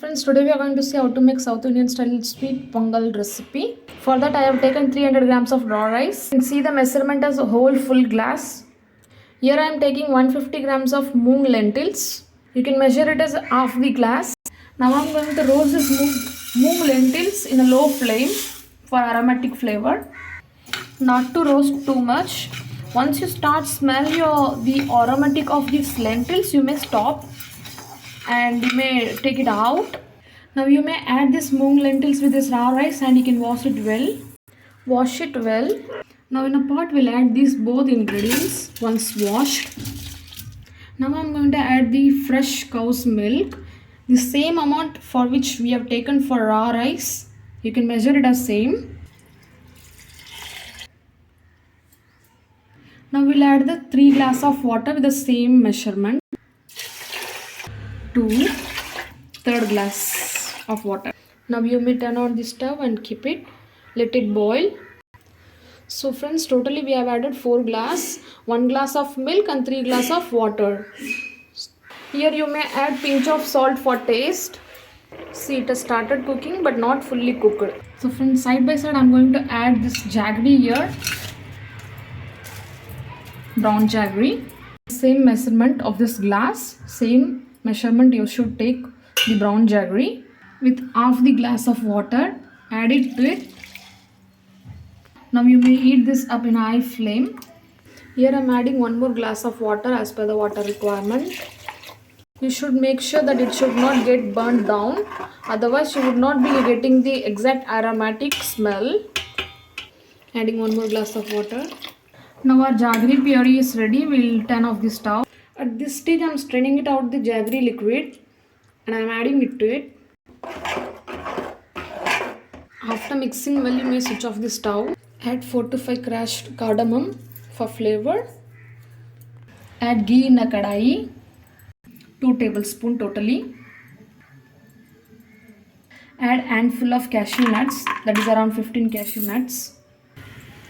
Friends, today we are going to see how to make South Indian style sweet pongal recipe. For that I have taken 300 grams of raw rice. You can see the measurement as a whole full glass. Here I am taking 150 grams of moong lentils. You can measure it as half the glass. Now I am going to roast this moong lentils in a low flame for aromatic flavor. Not to roast too much. Once you start smell the aromatic of these lentils, you may stop and you may take it out. Now you may add this moong lentils with this raw rice and you can wash it well. Now in a pot we'll add these both ingredients once washed. Now I'm going to add the fresh cow's milk, the same amount for which we have taken for raw rice. You can measure it as same. Now we'll add the 3 glasses of water with the same measurement. 2 third glass of water. Now you may turn on the stove and keep it, let it boil. So friends, totally we have added 4 glass, 1 glass of milk and 3 glass of water. Here you may add pinch of salt for taste. See, it has started cooking but not fully cooked. So friends, side by side I am going to add this jaggery here, brown jaggery. Same measurement of this glass, same measurement you should take the brown jaggery. With half the glass of water, add it to it. Now you may heat this up in high flame. Here I am adding 1 more glass of water as per the water requirement. You should make sure that it should not get burnt down, otherwise you would not be getting the exact aromatic smell. Adding 1 more glass of water. Now our jaggery puree is ready. We will turn off the stove. At this stage I am straining it out the jaggery liquid and I am adding it to it. After mixing well, you may switch off the stove. Add 4 to 5 crushed cardamom for flavor. Add ghee in a kadai, 2 tablespoons totally. Add handful of cashew nuts, that is around 15 cashew nuts.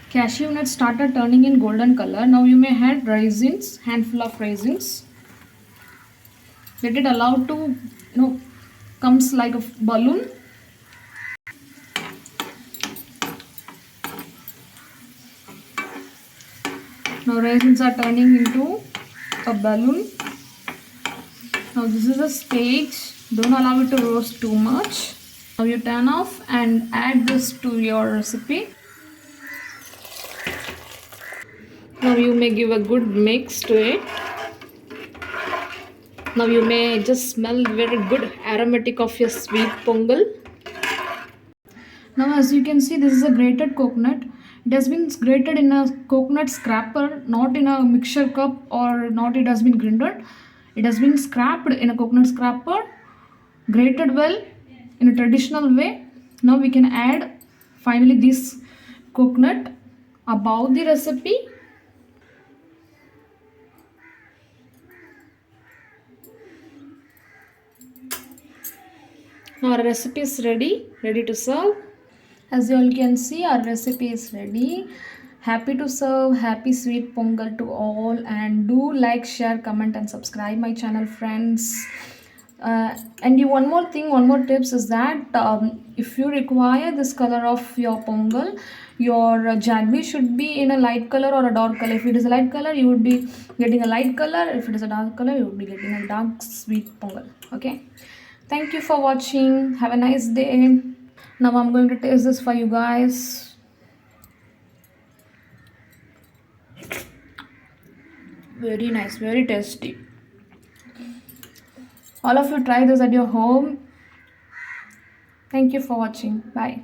Cashew nuts started turning in golden color. Now you may add raisins, handful of raisins. Let it allow to comes like a balloon. Now raisins are turning into a balloon. Now this is a stage. Don't allow it to roast too much. Now you turn off and add this to your recipe. Now you may give a good mix to it. Now you may just smell very good aromatic of your sweet pongal. Now as you can see, this is a grated coconut. It has been grated in a coconut scraper, not in a mixture cup or not it has been grinded. It has been scraped in a coconut scraper, grated well in a traditional way. Now we can add finally this coconut above the recipe. Now our recipe is ready to serve. As you all can see, our recipe is ready. Happy to serve. Happy sweet pongal to all, and do like, share, comment and subscribe my channel, friends. And one more tips is that if you require this color of your pongal, your jaggery should be in a light color or a dark color. If it is a light color, you would be getting a light color. If it is a dark color, you would be getting a dark sweet pongal. Okay, thank you for watching. Have a nice day. Now I'm going to taste this for you guys. Very nice, very tasty. All of you try this at your home. Thank you for watching. Bye.